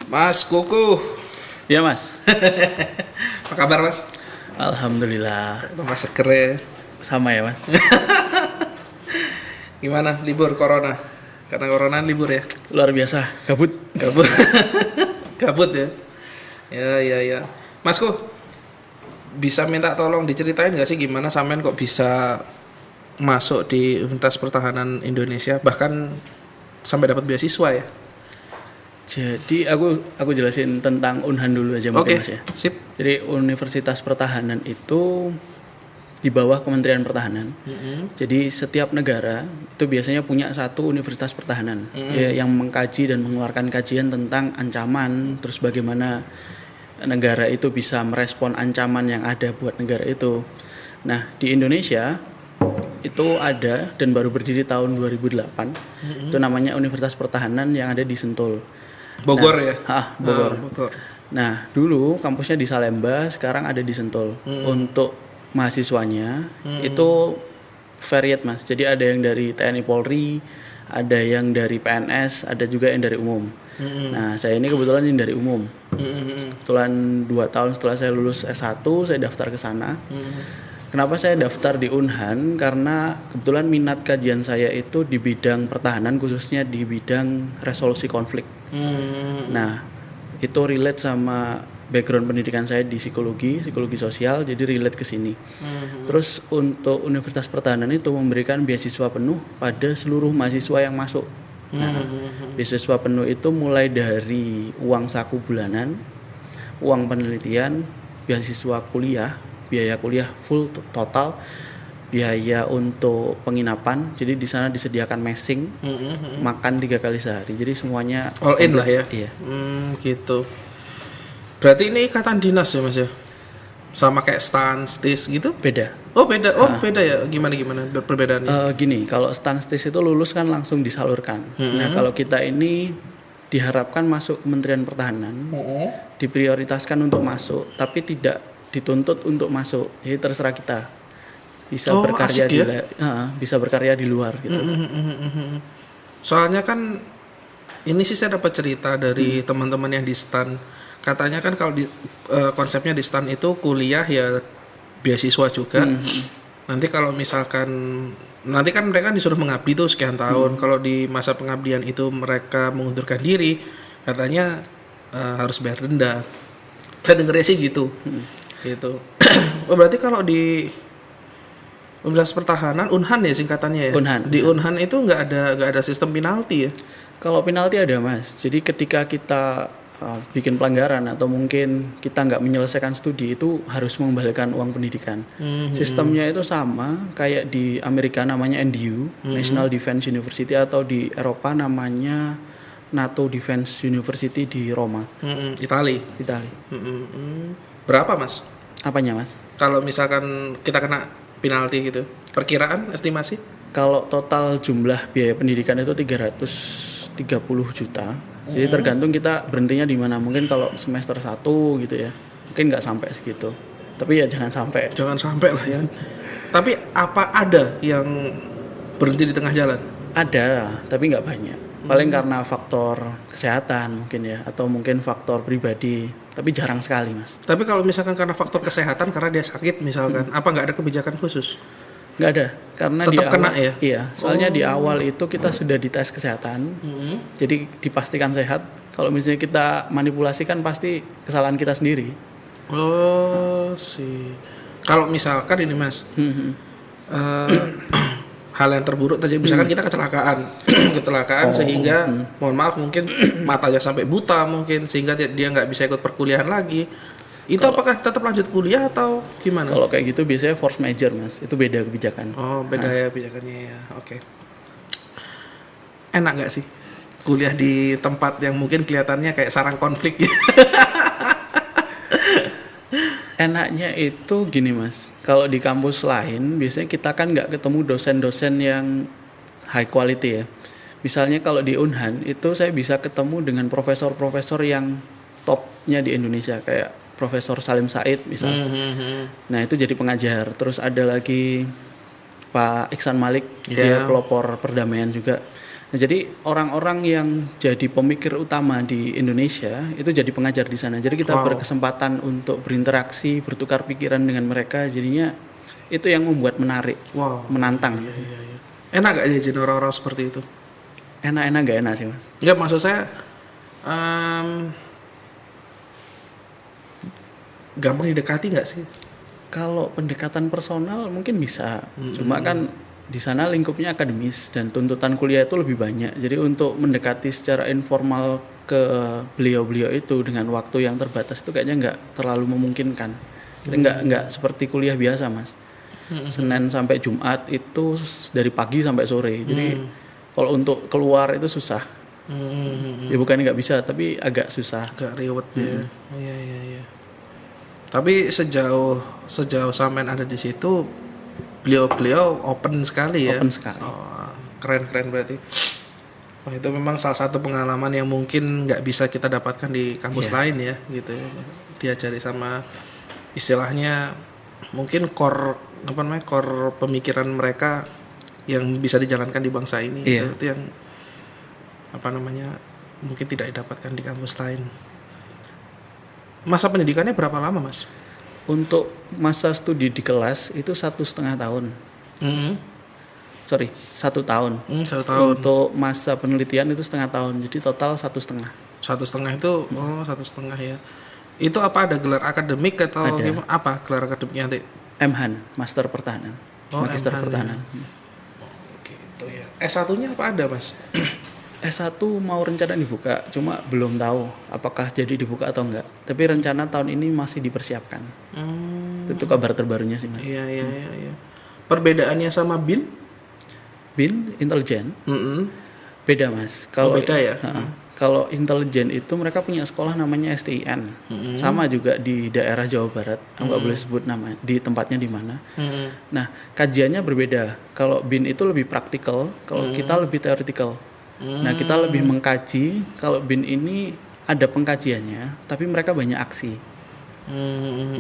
Mas Kuku, Iya mas. apa kabar Mas? Alhamdulillah. Tambah seger ya. Sama ya mas. Gimana libur corona? Karena corona libur ya. Luar biasa. Gabut. Gabut. Gabut ya. Ya. Masku, bisa minta tolong diceritain nggak sih gimana sampean kok bisa masuk di Universitas Pertahanan Indonesia, bahkan sampai dapat beasiswa ya? Jadi aku jelasin tentang Unhan dulu aja mungkin Oke, mas ya. sip. Jadi Universitas Pertahanan itu di bawah Kementerian Pertahanan. Jadi setiap negara itu biasanya punya satu universitas pertahanan ya, yang mengkaji dan mengeluarkan kajian tentang ancaman, terus bagaimana negara itu bisa merespon ancaman yang ada buat negara itu. Nah, di Indonesia itu ada dan baru berdiri tahun 2008. Itu namanya Universitas Pertahanan yang ada di Sentul. Bogor Nah, ya? Bogor. Bogor. Nah, dulu kampusnya di Salemba, sekarang ada di Sentul. Untuk mahasiswanya itu varied mas. Jadi ada yang dari TNI Polri, ada yang dari PNS, ada juga yang dari umum. Nah, saya ini kebetulan yang dari umum. Kebetulan 2 tahun setelah saya lulus S1, saya daftar ke sana. Kenapa saya daftar di Unhan? Karena kebetulan minat kajian saya itu di bidang pertahanan, khususnya di bidang resolusi konflik. Nah, itu relate sama background pendidikan saya di psikologi sosial, jadi relate ke sini. Terus untuk Universitas Pertahanan itu memberikan beasiswa penuh pada seluruh mahasiswa yang masuk. Nah, beasiswa penuh itu mulai dari uang saku bulanan, uang penelitian, beasiswa kuliah, biaya kuliah full total, biaya untuk penginapan, jadi di sana disediakan messing, makan 3 kali sehari, jadi semuanya All in lah ya. Iya. Gitu. Berarti ini ikatan dinas ya Mas ya? Sama kayak stan, stis gitu? Beda. Oh beda, beda ya. Gimana perbedaannya? Gini, kalau stanstis itu lulus kan langsung disalurkan. Nah, kalau kita ini diharapkan masuk Kementerian Pertahanan, diprioritaskan untuk masuk, tapi tidak dituntut untuk masuk. Jadi terserah kita. Bisa berkarya asik ya? Bisa berkarya di luar gitu. Soalnya kan ini sih saya dapat cerita dari teman-teman yang di stan. Katanya kan kalau di konsepnya di stan itu kuliah ya beasiswa juga. Nanti kalau misalkan nanti kan mereka disuruh mengabdi tuh sekian tahun. Kalau di masa pengabdian itu mereka mengundurkan diri, katanya harus bayar denda. Saya dengernya sih gitu. Gitu. Oh, berarti kalau di Universitas Pertahanan Unhan ya singkatannya ya. Unhan. Di Unhan itu nggak ada sistem penalti ya. Kalau penalti ada mas. Jadi ketika kita bikin pelanggaran atau mungkin kita nggak menyelesaikan studi, itu harus mengembalikan uang pendidikan. Sistemnya itu sama kayak di Amerika namanya NDU, National Defense University, atau di Eropa namanya NATO Defense University di Roma, Itali. Berapa mas? Apanya mas? Kalau misalkan kita kena penalti gitu, perkiraan estimasi? Kalau total jumlah biaya pendidikan itu 330 juta. Jadi tergantung kita berhentinya di mana. Mungkin kalau semester 1 gitu ya, mungkin nggak sampai segitu. Tapi ya jangan sampai. Jangan sampai lah ya. Tapi apa ada yang berhenti di tengah jalan? Ada, tapi nggak banyak. Paling karena faktor kesehatan mungkin ya, atau mungkin faktor pribadi. Tapi jarang sekali mas. Tapi kalau misalkan karena faktor kesehatan, karena dia sakit misalkan, apa nggak ada kebijakan khusus? Nggak ada, karena Tetap di awal kena ya? Iya, soalnya di awal itu kita sudah dites kesehatan, jadi dipastikan sehat. Kalau misalnya kita manipulasi kan pasti kesalahan kita sendiri. Oh sih. Kalau misalkan ini mas, hal yang terburuk tadi, misalkan kita kecelakaan sehingga, mohon maaf mungkin matanya sampai buta mungkin, sehingga dia nggak bisa ikut perkuliahan lagi. Itu apakah tetap lanjut kuliah atau gimana? Kalau kayak gitu biasanya force major mas, itu beda kebijakan. Oh beda ya kebijakannya ya. Oke. Enak nggak sih kuliah di tempat yang mungkin kelihatannya kayak sarang konflik? Enaknya itu gini mas, kalau di kampus lain biasanya kita kan nggak ketemu dosen-dosen yang high quality ya. Misalnya kalau di Unhan itu saya bisa ketemu dengan profesor-profesor yang topnya di Indonesia, kayak Profesor Salim Said misalnya. Nah itu jadi pengajar. Terus ada lagi Pak Iksan Malik, dia pelopor perdamaian juga. Nah, jadi orang-orang yang jadi pemikir utama di Indonesia itu jadi pengajar di sana. Jadi kita berkesempatan untuk berinteraksi, bertukar pikiran dengan mereka. Jadinya itu yang membuat menarik, menantang. Iya. Enak gak diajarin orang-orang seperti itu? Enak-enak gak enak sih mas? Ya maksud saya gampang didekati nggak sih? Kalau pendekatan personal mungkin bisa, cuma kan di sana lingkupnya akademis dan tuntutan kuliah itu lebih banyak. Jadi untuk mendekati secara informal ke beliau-beliau itu dengan waktu yang terbatas itu kayaknya nggak terlalu memungkinkan. Kita nggak seperti kuliah biasa mas. Senin sampai Jumat itu dari pagi sampai sore. Jadi kalau untuk keluar itu susah. Ya bukan nggak bisa, tapi agak susah. Agak riwet ya. Iya. Tapi sejauh sampean ada di situ, beliau open sekali ya. Open sekali. Oh, keren berarti. Wah, itu memang salah satu pengalaman yang mungkin nggak bisa kita dapatkan di kampus lain ya, gitu ya. Diajari sama istilahnya mungkin core pemikiran mereka yang bisa dijalankan di bangsa ini. Itu yang mungkin tidak didapatkan di kampus lain. Masa pendidikannya berapa lama mas? Untuk masa studi di kelas itu 1,5 tahun. 1 tahun. 1 tahun. Untuk masa penelitian itu 0,5 tahun. Jadi total 1,5. 1,5 itu 1,5 ya. Itu apa, ada gelar akademik atau gimana? Apa gelar akademiknya nanti? MHAN, Master Pertahanan. Magister Pertahanan. Ya. Gitu ya. S1-nya apa ada mas? S1 mau rencana dibuka, cuma belum tahu apakah jadi dibuka atau enggak. Tapi rencana tahun ini masih dipersiapkan. Itu kabar terbarunya sih mas. Iya. Perbedaannya sama BIN? BIN intelijen. Beda mas. Kalau beda ya. Kalau intelijen itu mereka punya sekolah namanya STIN. Sama juga di daerah Jawa Barat. Aku nggak boleh sebut nama di tempatnya di mana. Nah kajiannya berbeda. Kalau BIN itu lebih praktikal, kalau kita lebih teoritikal. Nah kita lebih mengkaji. Kalau BIN ini ada pengkajiannya, tapi mereka banyak aksi.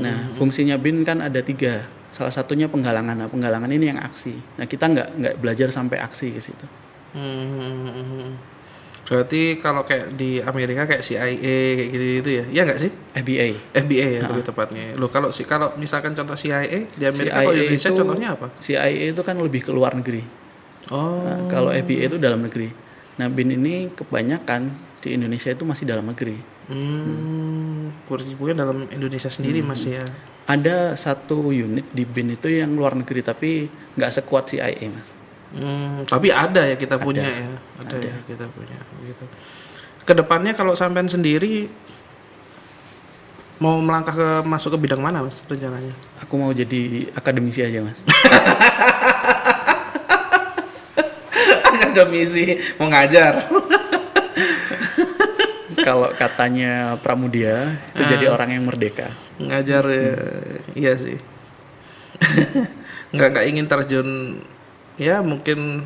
Nah fungsinya BIN kan ada 3. Salah satunya penggalangan. Nah penggalangan ini yang aksi. Nah kita nggak belajar sampai aksi ke situ. Berarti kalau kayak di Amerika kayak CIA kayak gitu ya, ya nggak sih? FBI ya lebih tepatnya. Loh kalau misalkan contoh CIA di Amerika, kalau Indonesia itu, contohnya apa? CIA itu kan lebih ke luar negeri. Nah, kalau FBI itu dalam negeri. Nah BIN ini kebanyakan di Indonesia itu masih dalam negeri. Mungkin dalam Indonesia sendiri masih ya. Ada satu unit di BIN itu yang luar negeri tapi nggak sekuat CIA mas. Tapi ada ya kita punya ya. Ada ya kita punya gitu. Kedepannya kalau sampean sendiri mau melangkah masuk ke bidang mana mas rencananya? Aku mau jadi akademisi aja mas. Akademisi mau ngajar. Kalau katanya Pramudia itu jadi orang yang merdeka. Ngajar ya, iya sih. nggak ingin terjun ya mungkin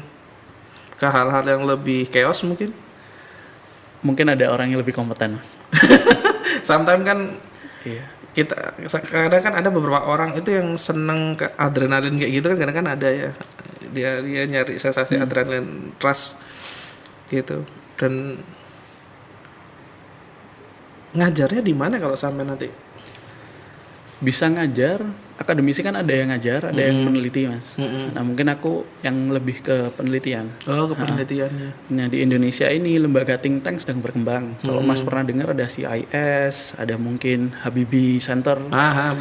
ke hal-hal yang lebih chaos mungkin. Mungkin ada orang yang lebih kompeten mas. Sometimes kan kita kadang kan ada beberapa orang itu yang seneng ke adrenalin kayak gitu kan, kadang kan ada ya dia nyari sensasi adrenalin rush gitu. Dan ngajarnya di mana kalau sampai nanti? Bisa ngajar, akademisi kan ada yang ngajar, ada yang meneliti mas. Nah mungkin aku yang lebih ke penelitian. Oh, ke penelitiannya. Nah di Indonesia ini lembaga think tank sedang berkembang. Kalau mas pernah dengar ada CIS, ada mungkin Habibie Center.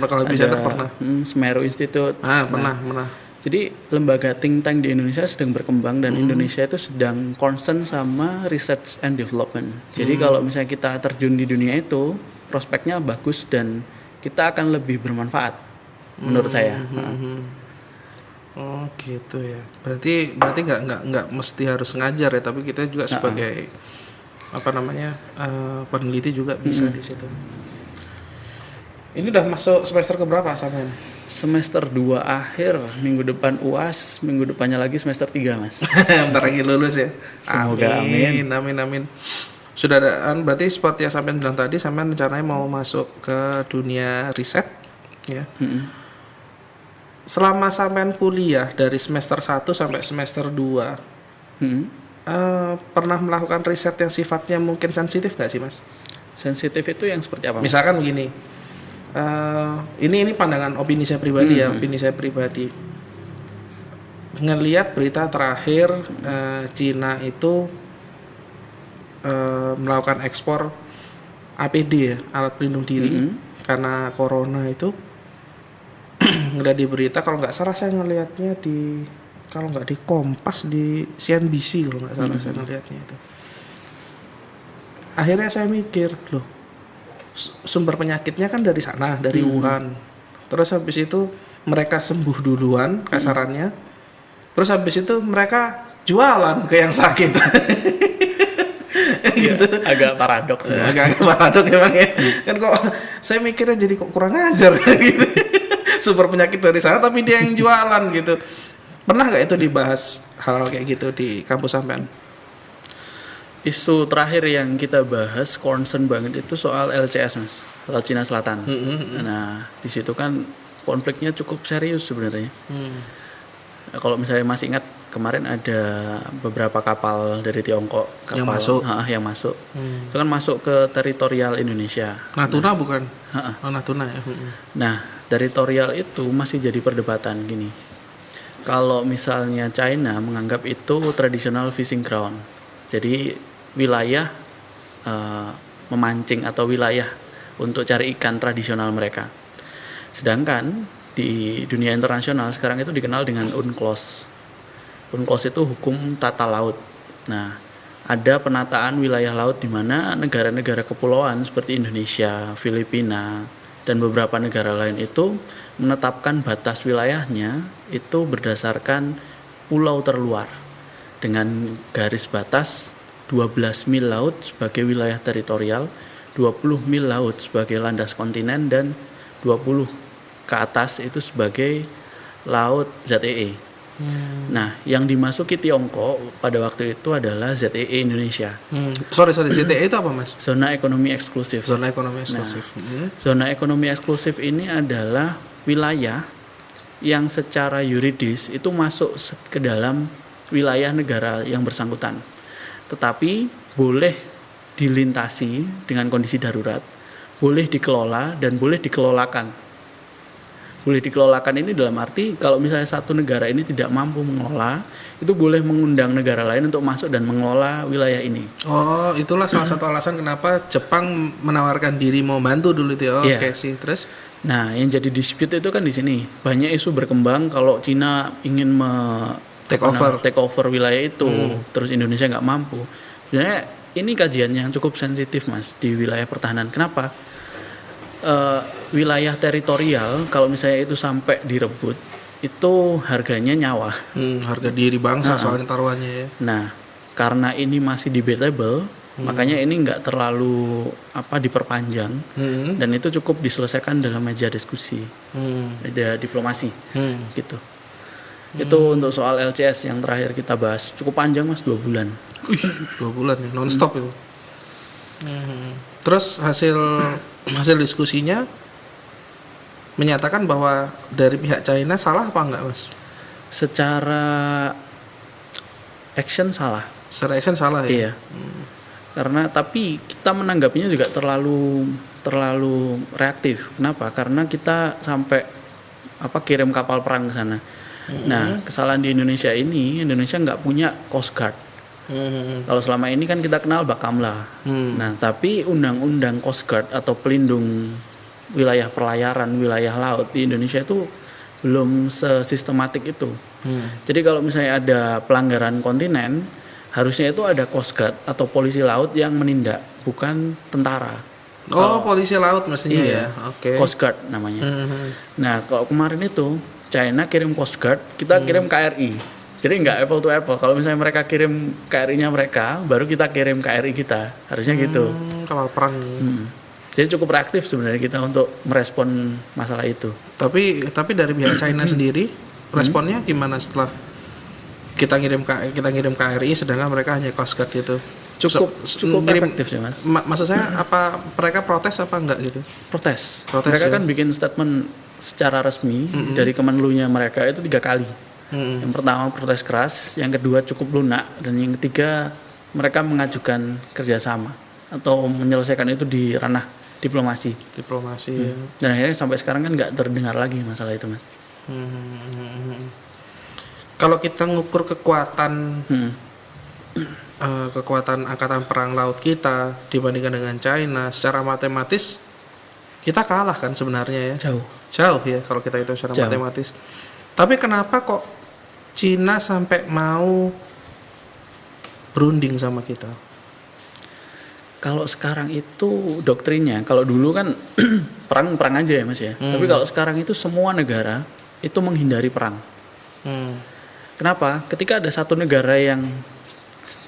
Kalau Habibie Center pernah. Semeru Institute. Pernah. Jadi lembaga think tank di Indonesia sedang berkembang dan Indonesia itu sedang concern sama research and development. Jadi kalau misalnya kita terjun di dunia itu, prospeknya bagus dan kita akan lebih bermanfaat menurut saya. Oh gitu ya. Berarti nggak mesti harus ngajar ya, tapi kita juga sebagai peneliti juga bisa di situ. Ini udah masuk semester keberapa sampean? Semester 2 akhir, minggu depan UAS, minggu depannya lagi semester 3 mas. Bentar lagi lulus ya. Semoga amin. Sudah ada, berarti seperti yang sampean bilang tadi, sampean rencananya mau masuk ke dunia riset ya. Selama sampean kuliah dari semester 1 sampai semester 2, pernah melakukan riset yang sifatnya mungkin sensitif nggak sih Mas? Sensitif itu yang seperti apa, Mas? Misalkan begini, ini pandangan opini saya pribadi ya, opini saya pribadi. Ngelihat berita terakhir Cina itu melakukan ekspor APD ya, alat pelindung diri karena corona itu. Ngeliat di berita, kalau nggak salah saya ngelihatnya kalau nggak di Kompas, di CNBC kalau nggak salah saya ngelihatnya itu. Akhirnya saya mikir, loh, sumber penyakitnya kan dari sana, dari Wuhan. Terus habis itu mereka sembuh duluan kasarannya. Terus habis itu mereka jualan ke yang sakit. Gitu. Agak paradoks. Agak paradoks emang ya. Kan kok saya mikirnya jadi kok kurang ajar gitu. Sumber penyakit dari sana tapi dia yang jualan gitu. Pernah nggak itu dibahas hal-hal kayak gitu di kampus sampean? Isu terakhir yang kita bahas concern banget itu soal LCS, Mas, Laut Cina Selatan. Nah, di situ kan konfliknya cukup serius sebenarnya. Nah, kalau misalnya masih ingat kemarin ada beberapa kapal dari Tiongkok Yang masuk. Yang masuk. Itu kan masuk ke teritorial Indonesia. Natuna bukan? Oh, Natuna ya. Nah, teritorial itu masih jadi perdebatan gini. Kalau misalnya China menganggap itu traditional fishing ground, jadi wilayah memancing atau wilayah untuk cari ikan tradisional mereka. Sedangkan di dunia internasional sekarang itu dikenal dengan UNCLOS. UNCLOS itu hukum tata laut. Nah, ada penataan wilayah laut di mana negara-negara kepulauan seperti Indonesia, Filipina, dan beberapa negara lain itu menetapkan batas wilayahnya itu berdasarkan pulau terluar dengan garis batas 12 mil laut sebagai wilayah teritorial, 20 mil laut sebagai landas kontinen, dan 20 ke atas itu sebagai laut ZEE. Nah, yang dimasuki Tiongkok pada waktu itu adalah ZEE Indonesia. Sorry, ZEE itu apa, Mas? Zona ekonomi eksklusif. Zona ekonomi eksklusif. Zona ekonomi eksklusif ini adalah wilayah yang secara yuridis itu masuk ke dalam wilayah negara yang bersangkutan. Tetapi boleh dilintasi dengan kondisi darurat, boleh dikelola dan boleh dikelolakan. Boleh dikelolakan ini dalam arti kalau misalnya satu negara ini tidak mampu mengelola, itu boleh mengundang negara lain untuk masuk dan mengelola wilayah ini. Oh, itulah salah satu alasan kenapa Jepang menawarkan diri mau bantu dulu itu ya. Oke sih, terus. Nah, yang jadi dispute itu kan di sini. Banyak isu berkembang kalau Cina ingin take over wilayah itu, terus Indonesia nggak mampu. Sebenarnya ini kajian yang cukup sensitif, Mas, di wilayah pertahanan. Kenapa? Wilayah teritorial kalau misalnya itu sampai direbut itu harganya nyawa. Harga diri bangsa soalnya taruhannya ya. Nah, karena ini masih debatable, makanya ini nggak terlalu diperpanjang dan itu cukup diselesaikan dalam meja diskusi, meja diplomasi, gitu. Itu untuk soal LCS yang terakhir kita bahas, cukup panjang, Mas, 2 bulan. 2 bulan ya, non-stop itu. Terus hasil diskusinya menyatakan bahwa dari pihak China salah apa enggak, Mas? Secara action salah. Secara action salah ya. Iya. Karena tapi kita menanggapinya juga terlalu reaktif. Kenapa? Karena kita sampai kirim kapal perang ke sana. Nah, kesalahan di Indonesia ini, Indonesia nggak punya Coast Guard. Kalau selama ini kan kita kenal Bakamla. Nah, tapi undang-undang Coast Guard atau pelindung wilayah pelayaran, wilayah laut di Indonesia itu belum sesistematik itu. Jadi kalau misalnya ada pelanggaran kontinen, harusnya itu ada Coast Guard atau polisi laut yang menindak, bukan tentara. Polisi laut mestinya ya. Oke. Coast Guard namanya. Nah, kalau kemarin itu China kirim Coast Guard, kita kirim KRI. Jadi nggak apple to apple. Kalau misalnya mereka kirim KRI-nya mereka, baru kita kirim KRI kita. Harusnya gitu. Kapal perang. Jadi cukup reaktif sebenarnya kita untuk merespon masalah itu. Tapi dari pihak China sendiri, responnya gimana setelah kita ngirim KRI, sedangkan mereka hanya Coast Guard gitu? Cukup efektif sih, Mas. Maksud saya apa mereka protes apa enggak gitu? Protes mereka kan bikin statement secara resmi dari Kemenlunya mereka itu 3 kali. Yang pertama protes keras, yang kedua cukup lunak, dan yang ketiga mereka mengajukan kerjasama atau menyelesaikan itu di ranah diplomasi. Ya. Dan akhirnya sampai sekarang kan nggak terdengar lagi masalah itu, Mas. Kalau kita ngukur kekuatan angkatan perang laut kita dibandingkan dengan China, secara matematis kita kalah kan sebenarnya ya. Jauh ya kalau kita itu secara matematis. Tapi kenapa kok Cina sampai mau berunding sama kita? Kalau sekarang itu doktrinnya, kalau dulu kan perang aja ya Mas ya. Tapi kalau sekarang itu semua negara itu menghindari perang. Kenapa? Ketika ada satu negara yang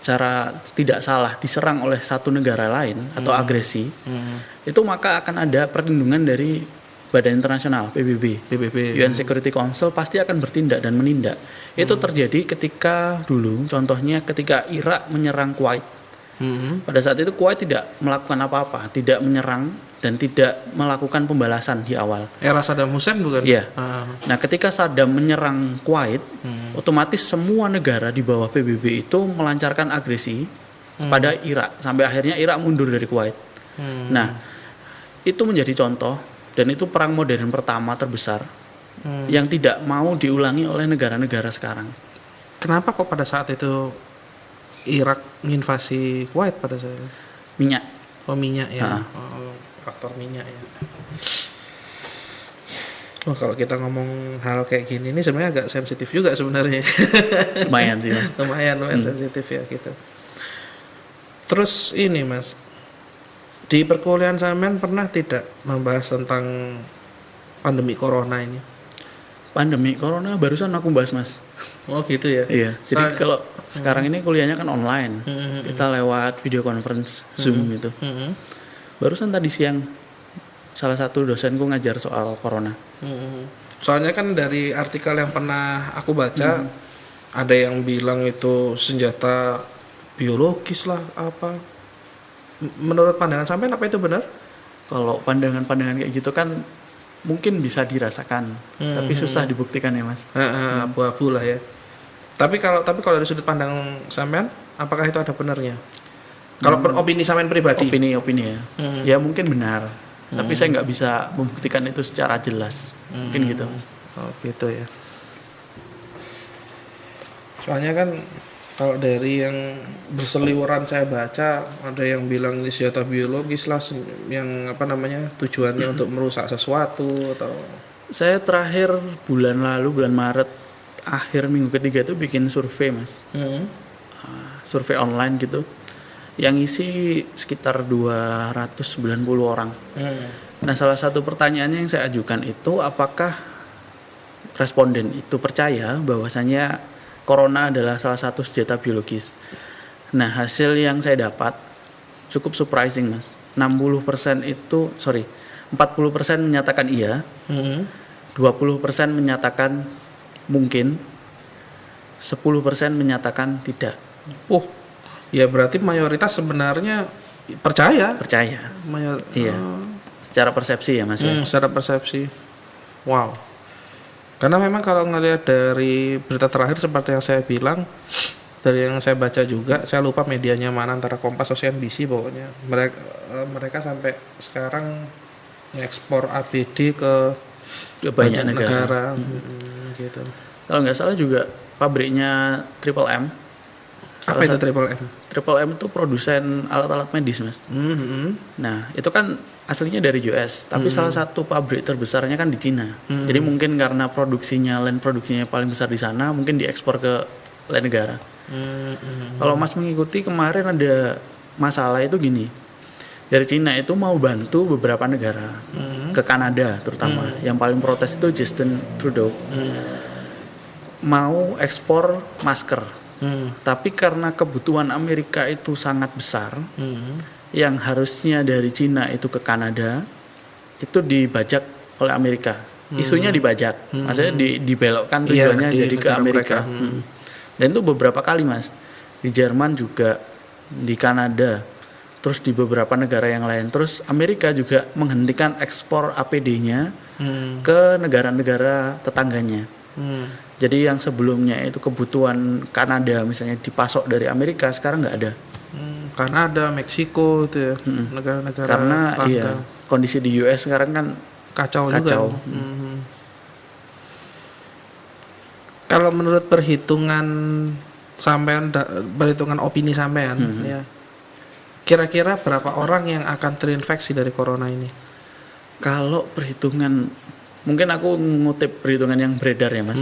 secara tidak salah diserang oleh satu negara lain atau agresi, itu maka akan ada perlindungan dari Badan Internasional PBB, UN Security Council pasti akan bertindak dan menindak. Itu terjadi ketika dulu, contohnya ketika Irak menyerang Kuwait. Pada saat itu Kuwait tidak melakukan apa-apa, tidak menyerang dan tidak melakukan pembalasan di awal. Era Saddam Hussein bukan? Iya. Nah, ketika Saddam menyerang Kuwait, otomatis semua negara di bawah PBB itu melancarkan agresi pada Irak sampai akhirnya Irak mundur dari Kuwait. Nah, itu menjadi contoh dan itu perang modern pertama terbesar yang tidak mau diulangi oleh negara-negara sekarang. Kenapa kok pada saat itu Irak menginvasi Kuwait pada saat itu? Minyak. Oh, minyak ya. Faktor minyak ya. Oh, kalau kita ngomong hal kayak gini ini sebenarnya agak sensitif juga sebenarnya. Lumayan sih Mas. lumayan sensitif ya gitu. Terus ini Mas, di perkuliahan sampean pernah tidak membahas tentang pandemi corona ini? Pandemi corona barusan aku bahas Mas. Oh gitu ya? Iya. Jadi kalau sekarang ini kuliahnya kan online. Kita lewat video conference Zoom gitu. Barusan tadi siang salah satu dosenku ngajar soal corona. Soalnya kan dari artikel yang pernah aku baca ada yang bilang itu senjata biologis lah apa. Menurut pandangan sampean apa itu benar? Kalau pandangan-pandangan kayak gitu kan mungkin bisa dirasakan, tapi susah dibuktikan ya Mas. Abu-abu lah ya. Tapi kalau dari sudut pandang sampean, apakah itu ada benarnya? Kalau opini sampean pribadi? Opini ya. Ya mungkin benar. Tapi saya nggak bisa membuktikan itu secara jelas. Mungkin gitu. Oh gitu ya. Soalnya kan kalau dari yang berseliweran saya baca ada yang bilang ini senjata biologis lah, yang apa namanya tujuannya untuk merusak sesuatu atau. Saya terakhir bulan Maret akhir minggu ketiga itu bikin survei Mas. Survei online gitu. Yang isi sekitar 290 orang. Nah, salah satu pertanyaannya yang saya ajukan itu apakah responden itu percaya bahwasannya corona adalah salah satu senjata biologis. Nah, hasil yang saya dapat cukup surprising Mas. 40% menyatakan iya. 20% menyatakan mungkin. 10% menyatakan tidak. Ya berarti mayoritas sebenarnya percaya. Iya. Secara persepsi ya Mas. Secara persepsi. Wow. Karena memang kalau ngelihat dari berita terakhir seperti yang saya bilang, dari yang saya baca juga, saya lupa medianya mana antara Kompas atau CNBC pokoknya. Mereka sampai sekarang ngekspor APD ke banyak negara. Gitu. Kalau nggak salah juga pabriknya Triple M. Apa itu Triple M? Triple M itu produsen alat-alat medis Mas. Nah itu kan aslinya dari US, tapi salah satu pabrik terbesarnya kan di Cina. Jadi mungkin karena produksinya paling besar di sana, mungkin diekspor ke lain negara. Kalau Mas mengikuti kemarin ada masalah itu gini, dari Cina itu mau bantu beberapa negara, ke Kanada terutama. Yang paling protes itu Justin Trudeau, mau ekspor masker. Tapi karena kebutuhan Amerika itu sangat besar, yang harusnya dari Cina itu ke Kanada, itu dibajak oleh Amerika. Isunya dibajak, maksudnya dibelokkan tujuannya jadi ke Amerika. Dan itu beberapa kali Mas, di Jerman juga, di Kanada, terus di beberapa negara yang lain. Terus Amerika juga menghentikan ekspor APD-nya ke negara-negara tetangganya. Jadi yang sebelumnya itu kebutuhan Kanada misalnya dipasok dari Amerika, sekarang nggak ada. Kanada, Meksiko itu ya, negara-negara Karena tetangga. iya, kondisi di US sekarang kan Kacau kacau. juga. Kalau menurut perhitungan sampean, perhitungan opini sampean, ya, kira-kira berapa orang yang akan terinfeksi dari corona ini? Kalau perhitungan, mungkin aku ngutip perhitungan yang beredar ya Mas.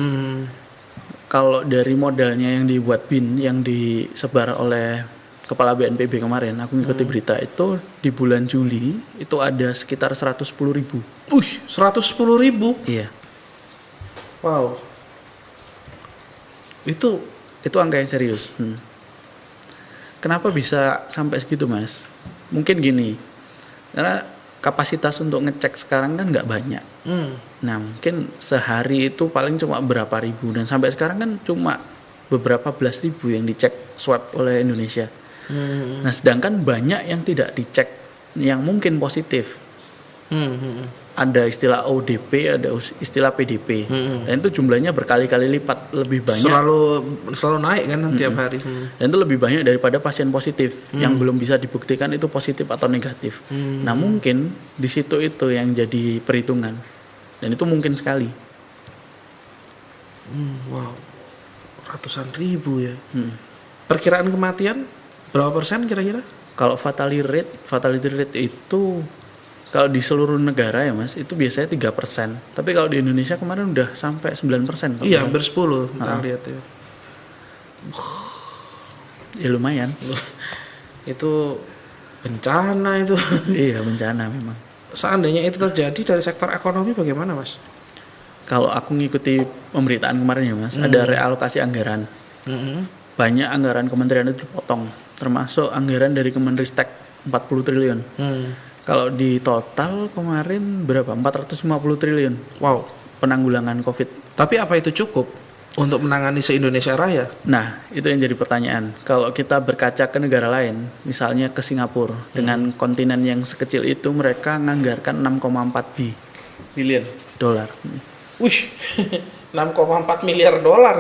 Kalau dari modalnya yang dibuat BIN, yang disebar oleh Kepala BNPB kemarin, aku ngikuti berita itu di bulan Juli itu ada sekitar 110.000. 110.000? Iya. Wow. Itu angka yang serius. Kenapa bisa sampai segitu Mas? Mungkin gini, karena kapasitas untuk ngecek sekarang kan nggak banyak. Nah mungkin sehari itu paling cuma berapa ribu, dan sampai sekarang kan cuma beberapa belas ribu yang dicek swab oleh Indonesia. Nah sedangkan banyak yang tidak dicek, yang mungkin positif. Ada istilah ODP, ada istilah PDP, dan itu jumlahnya berkali-kali lipat lebih banyak. Selalu naik kan tiap hari. Dan itu lebih banyak daripada pasien positif yang belum bisa dibuktikan itu positif atau negatif. Nah mungkin di situ itu yang jadi perhitungan, dan itu mungkin sekali. Wow, ratusan ribu ya. Perkiraan kematian berapa persen kira-kira? Kalau fatality rate itu kalau di seluruh negara ya Mas, itu biasanya 3%. Tapi kalau di Indonesia kemarin udah sampai 9%. Iya, hampir 10 kita lihat ya. Ya lumayan. Itu bencana itu. Iya, bencana memang. Seandainya itu terjadi dari sektor ekonomi bagaimana Mas? Kalau aku ngikuti pemberitaan kemarin ya Mas, ada realokasi anggaran. Banyak anggaran kementerian itu dipotong, termasuk anggaran dari Kemenristek 40 triliun. Kalau di total kemarin berapa? 450 triliun. Wow. Penanggulangan COVID. Tapi apa itu cukup untuk menangani se-Indonesia Raya? Nah, itu yang jadi pertanyaan. Kalau kita berkaca ke negara lain, misalnya ke Singapura, dengan kontinen yang sekecil itu, mereka nganggarkan 6,4 billion dolar. Wih, 6,4 miliar dolar.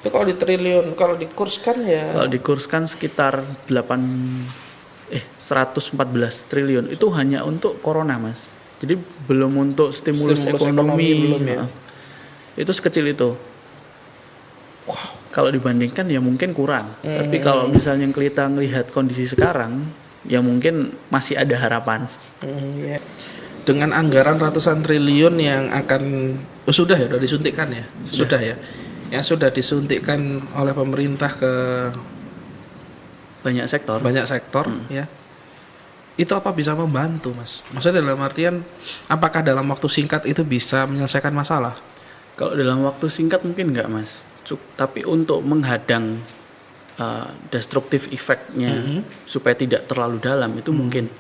Itu kalau di triliun, kalau dikurskan ya. Kalau dikurskan sekitar 114 triliun. Itu hanya untuk corona Mas. Jadi belum untuk stimulus ekonomi belum ya. Itu sekecil itu. Wow. Kalau dibandingkan ya mungkin kurang. Tapi kalau misalnya kita ngelihat kondisi sekarang, ya mungkin masih ada harapan. Ya. Dengan anggaran ratusan triliun yang akan sudah ya, sudah disuntikkan ya, sudah ya, yang sudah disuntikkan oleh pemerintah ke banyak sektor, ya. Itu apa bisa membantu Mas? Maksudnya dalam artian apakah dalam waktu singkat itu bisa menyelesaikan masalah? Kalau dalam waktu singkat mungkin enggak Mas. Tapi untuk menghadang destruktif efeknya supaya tidak terlalu dalam itu mungkin.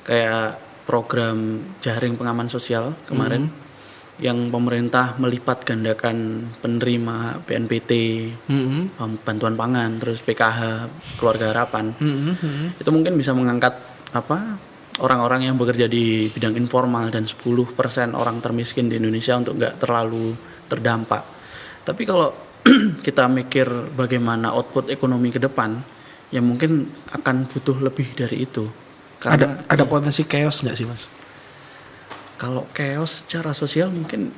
Kayak program jaring pengaman sosial kemarin yang pemerintah melipat gandakan penerima BNPT, bantuan pangan, terus PKH, keluarga harapan. Itu mungkin bisa mengangkat orang-orang yang bekerja di bidang informal dan 10% orang termiskin di Indonesia untuk nggak terlalu terdampak. Tapi kalau kita mikir bagaimana output ekonomi ke depan, ya mungkin akan butuh lebih dari itu. Karena ada potensi chaos nggak sih Mas? Kalau chaos secara sosial mungkin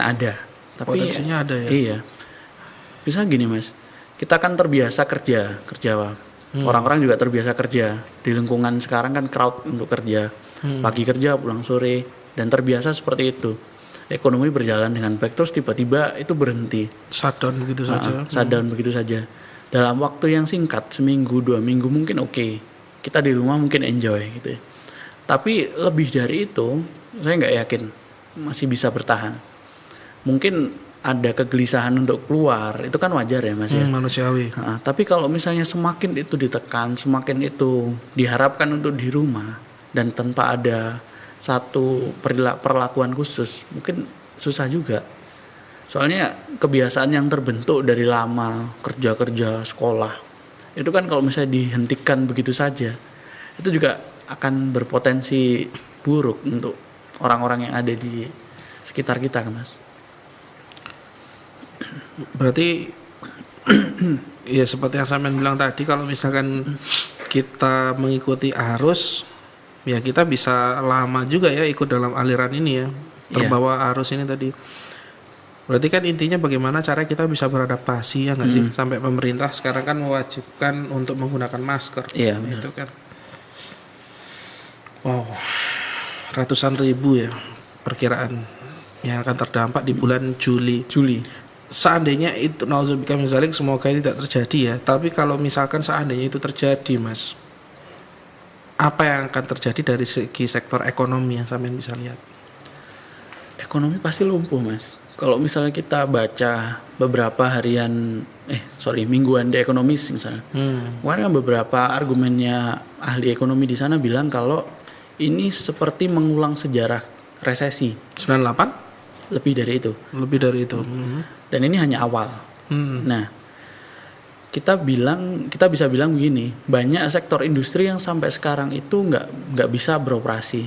ada, tapi potensinya ada ya. Iya. Bisa gini Mas, kita kan terbiasa kerja. Orang-orang juga terbiasa kerja. Di lingkungan sekarang kan crowd untuk kerja. Pagi kerja, pulang sore, dan terbiasa seperti itu. Ekonomi berjalan dengan baik, terus tiba-tiba itu berhenti. Shutdown begitu saja. Shutdown begitu saja. Dalam waktu yang singkat, seminggu, 2 minggu mungkin oke. Kita di rumah mungkin enjoy gitu ya. Tapi lebih dari itu, saya nggak yakin masih bisa bertahan. Mungkin ada kegelisahan untuk keluar, itu kan wajar ya Mas ya. Manusiawi. Tapi kalau misalnya semakin itu ditekan, semakin itu diharapkan untuk di rumah, dan tanpa ada satu perlakuan khusus, mungkin susah juga. Soalnya kebiasaan yang terbentuk dari lama, kerja, sekolah, itu kan kalau misalnya dihentikan begitu saja, itu juga akan berpotensi buruk untuk orang-orang yang ada di sekitar kita, Mas. Berarti ya seperti yang saya bilang tadi, kalau misalkan kita mengikuti arus, ya kita bisa lama juga ya ikut dalam aliran ini ya, terbawa arus ini tadi. Berarti kan intinya bagaimana cara kita bisa beradaptasi ya nggak sih? Sampai pemerintah sekarang kan mewajibkan untuk menggunakan masker. Iya, itu kan. Wow, ratusan ribu ya perkiraan yang akan terdampak di bulan Juli. Seandainya itu nauzubillah min dzalik, semoga itu tidak terjadi ya. Tapi kalau misalkan seandainya itu terjadi, Mas, apa yang akan terjadi dari segi sektor ekonomi yang sampean bisa lihat? Ekonomi pasti lumpuh, Mas. Kalau misalnya kita baca beberapa mingguan The Economist misalnya. Kemarin kan beberapa argumennya ahli ekonomi di sana bilang kalau ini seperti mengulang sejarah resesi 98? Lebih dari itu. Dan ini hanya awal. Nah, kita bisa bilang begini, banyak sektor industri yang sampai sekarang itu nggak bisa beroperasi.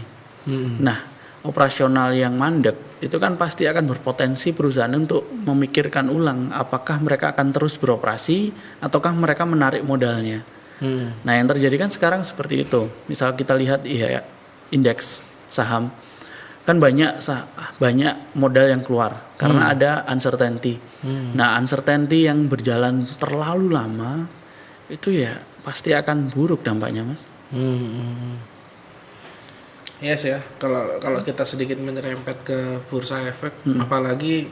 Nah, operasional yang mandek itu kan pasti akan berpotensi perusahaan untuk memikirkan ulang apakah mereka akan terus beroperasi ataukah mereka menarik modalnya. Nah, yang terjadi kan sekarang seperti itu. Misal kita lihat indeks saham kan banyak modal yang keluar karena ada uncertainty. Nah, uncertainty yang berjalan terlalu lama itu ya pasti akan buruk dampaknya, Mas. Yes ya, kalau kita sedikit menyerempet ke bursa efek, apalagi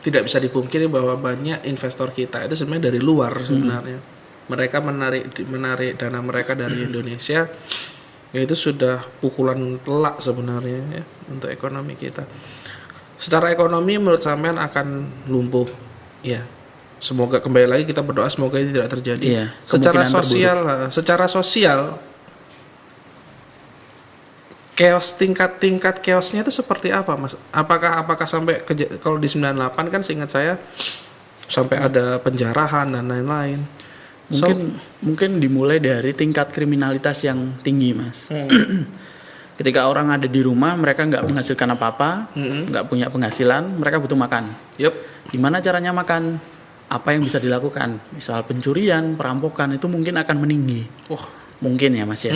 tidak bisa dipungkiri bahwa banyak investor kita itu sebenarnya dari luar sebenarnya. Mereka menarik dana mereka dari Indonesia, yaitu sudah pukulan telak sebenarnya ya, untuk ekonomi kita. Secara ekonomi menurut sampean akan lumpuh, ya. Semoga, kembali lagi kita berdoa semoga itu tidak terjadi. Iya, secara sosial chaos, tingkat chaosnya itu seperti apa, Mas? Apakah sampai kalau di 98 kan seingat saya sampai ada penjarahan dan lain-lain. Mungkin dimulai dari tingkat kriminalitas yang tinggi, Mas. Ketika orang ada di rumah, mereka nggak menghasilkan apa-apa, nggak punya penghasilan, mereka butuh makan. Gimana caranya makan? Apa yang bisa dilakukan? Misal pencurian, perampokan itu mungkin akan meninggi. Mungkin ya, Mas ya.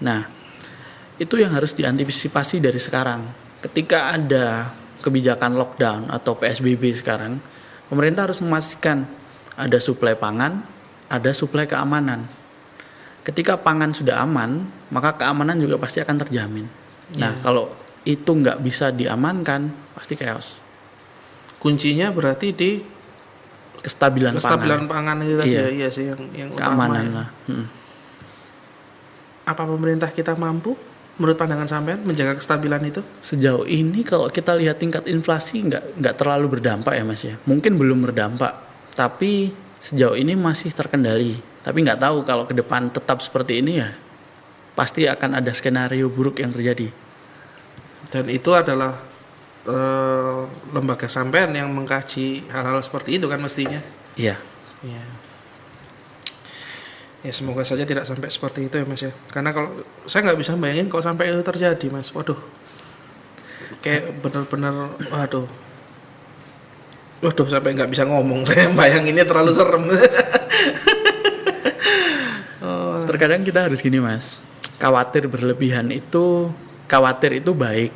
Nah, itu yang harus diantisipasi dari sekarang. Ketika ada kebijakan lockdown atau PSBB sekarang, pemerintah harus memastikan ada suplai pangan, ada suplai keamanan. Ketika pangan sudah aman, maka keamanan juga pasti akan terjamin. Nah, kalau itu nggak bisa diamankan, pasti chaos. Kuncinya berarti di kestabilan pangan itu tadi. Iya sih yang keamanan utama, lah. Apa pemerintah kita mampu menurut pandangan sampean menjaga kestabilan itu? Sejauh ini kalau kita lihat tingkat inflasi nggak terlalu berdampak ya, Mas ya. Mungkin belum berdampak, tapi sejauh ini masih terkendali. Tapi nggak tahu kalau ke depan tetap seperti ini ya, pasti akan ada skenario buruk yang terjadi. Dan itu adalah lembaga sampean yang mengkaji hal-hal seperti itu kan mestinya. Iya. Ya semoga saja tidak sampai seperti itu ya, Mas ya. Karena kalau saya nggak bisa bayangin kalau sampai itu terjadi, Mas. Waduh, kayak benar-benar waduh sampai nggak bisa ngomong. Saya bayanginnya terlalu serem. Terkadang kita harus gini, Mas. Khawatir itu baik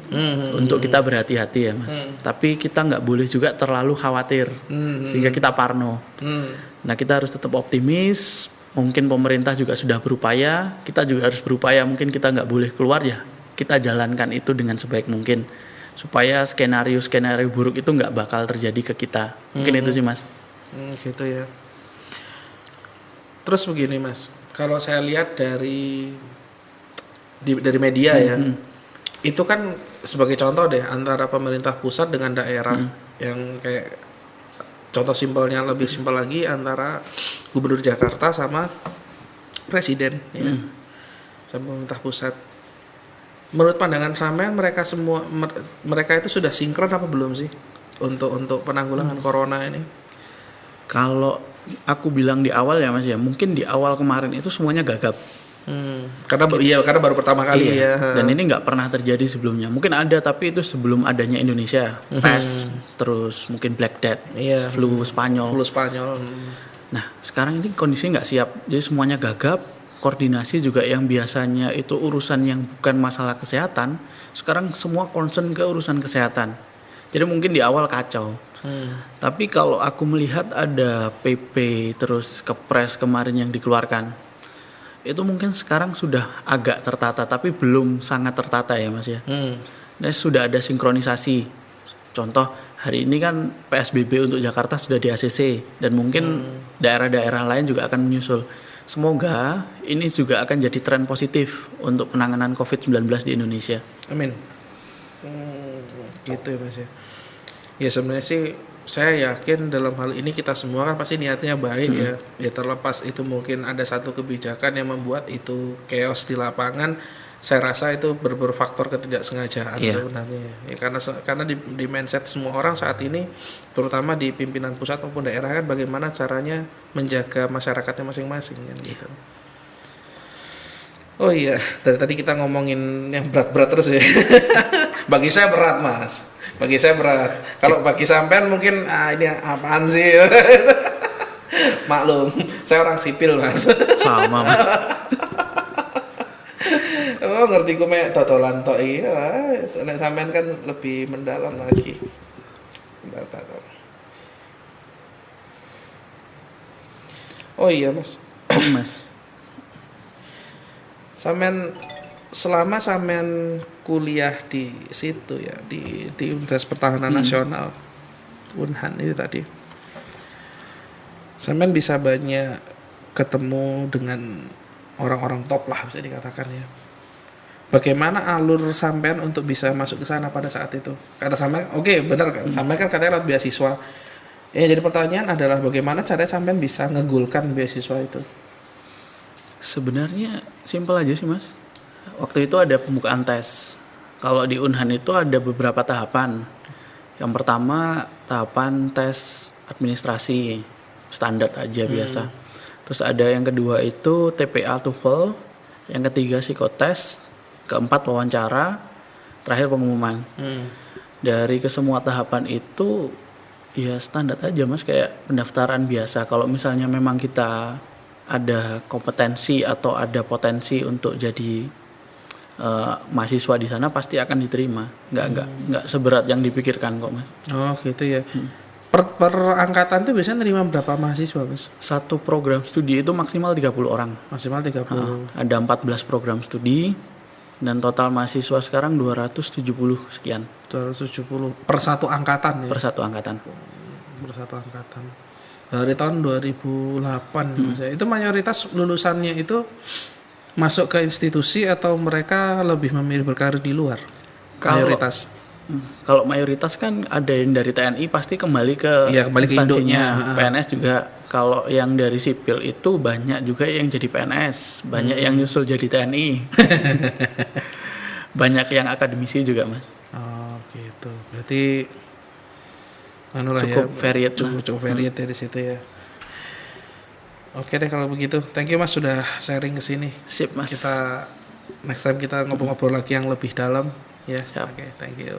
untuk kita berhati-hati ya, Mas. Tapi kita nggak boleh juga terlalu khawatir sehingga kita parno. Nah, kita harus tetap optimis. Mungkin pemerintah juga sudah berupaya, kita juga harus berupaya. Mungkin kita nggak boleh keluar ya, kita jalankan itu dengan sebaik mungkin supaya skenario buruk itu nggak bakal terjadi ke kita. Mungkin itu sih, Mas. Gitu ya. Terus begini, Mas, kalau saya lihat dari media ya, itu kan sebagai contoh deh antara pemerintah pusat dengan daerah yang kayak contoh simpelnya, lebih simpel lagi antara Gubernur Jakarta sama Presiden ya, sama pemerintah pusat. Menurut pandangan sampean mereka itu sudah sinkron apa belum sih untuk penanggulangan corona ini? Kalau aku bilang di awal ya, Mas ya, mungkin di awal kemarin itu semuanya gagap. Karena baru pertama kali Iya. ya. Dan ini nggak pernah terjadi sebelumnya. Mungkin ada, tapi itu sebelum adanya Indonesia. PES, terus mungkin Black Death, Iya. flu Spanyol. Flu Spanyol. Nah, sekarang ini kondisinya nggak siap. Jadi semuanya gagap. Koordinasi juga yang biasanya itu urusan yang bukan masalah kesehatan, sekarang semua concern ke urusan kesehatan. Jadi mungkin di awal kacau. Tapi kalau aku melihat ada PP terus Kepres kemarin yang dikeluarkan, itu mungkin sekarang sudah agak tertata, tapi belum sangat tertata ya Mas ya. Nah, sudah ada sinkronisasi. Contoh hari ini kan PSBB untuk Jakarta sudah di ACC dan mungkin daerah-daerah lain juga akan menyusul. Semoga ini juga akan jadi tren positif untuk penanganan COVID-19 di Indonesia. Amin. Gitu ya Mas ya. Ya sebenarnya sih saya yakin dalam hal ini kita semua kan pasti niatnya baik ya. Ya terlepas itu mungkin ada satu kebijakan yang membuat itu chaos di lapangan, saya rasa itu berfaktor ketidaksengajaan sebenarnya. Ya karena di mindset semua orang saat ini, terutama di pimpinan pusat maupun daerah kan bagaimana caranya menjaga masyarakatnya masing-masing kan gitu. Oh iya, dari tadi kita ngomongin yang berat-berat terus ya. Bagi saya berat Mas. Bagi saya berat. Kalau bagi sampean mungkin ini apaan sih? Maklum, saya orang sipil Mas. Sama Mas. Oh ngerti gue mek totolan tok iya. Nek sampean kan lebih mendalam lagi. Bentar. Oh iya Mas. Mas. Selama sampean kuliah di situ ya di Universitas Pertahanan Nasional Unhan itu tadi, sampean bisa banyak ketemu dengan orang-orang top lah bisa dikatakan ya. Bagaimana alur sampean untuk bisa masuk ke sana pada saat itu? Kata sampean, oke, benar kan? Sampean kan katanya lewat beasiswa. Ya jadi pertanyaan adalah bagaimana caranya sampean bisa ngegulkan beasiswa itu? Sebenarnya simpel aja sih Mas. Waktu itu ada pembukaan tes. Kalau di Unhan itu ada beberapa tahapan. Yang pertama tahapan tes administrasi standar aja biasa. Terus ada yang kedua itu TPA TOEFL, yang ketiga psikotes, keempat wawancara, terakhir pengumuman. Dari kesemua tahapan itu ya standar aja Mas, kayak pendaftaran biasa. Kalau misalnya memang kita ada kompetensi atau ada potensi untuk jadi mahasiswa di sana pasti akan diterima. Nggak seberat yang dipikirkan kok Mas. Oh gitu ya. Per angkatan itu biasanya nerima berapa mahasiswa Mas? Satu program studi itu maksimal 30 orang. Maksimal 30. Ada 14 program studi dan total mahasiswa sekarang 270 sekian. 270 per satu angkatan ya? Per satu angkatan. Per satu angkatan. Dari tahun 2008 Mas. Itu mayoritas lulusannya itu masuk ke institusi atau mereka lebih memilih berkarir di luar? Mayoritas. Kalau mayoritas kan ada yang dari TNI pasti kembali ke instansinya. PNS juga. Kalau yang dari sipil itu banyak juga yang jadi PNS, banyak yang nyusul jadi TNI. Banyak yang akademisi juga Mas. Oh gitu. Berarti cukup varied. Cukup varied ya di situ ya. Oke deh kalau begitu. Thank you Mas sudah sharing ke sini. Sip Mas. Kita next time kita ngobrol-ngobrol lagi yang lebih dalam ya. Siap. Oke, thank you.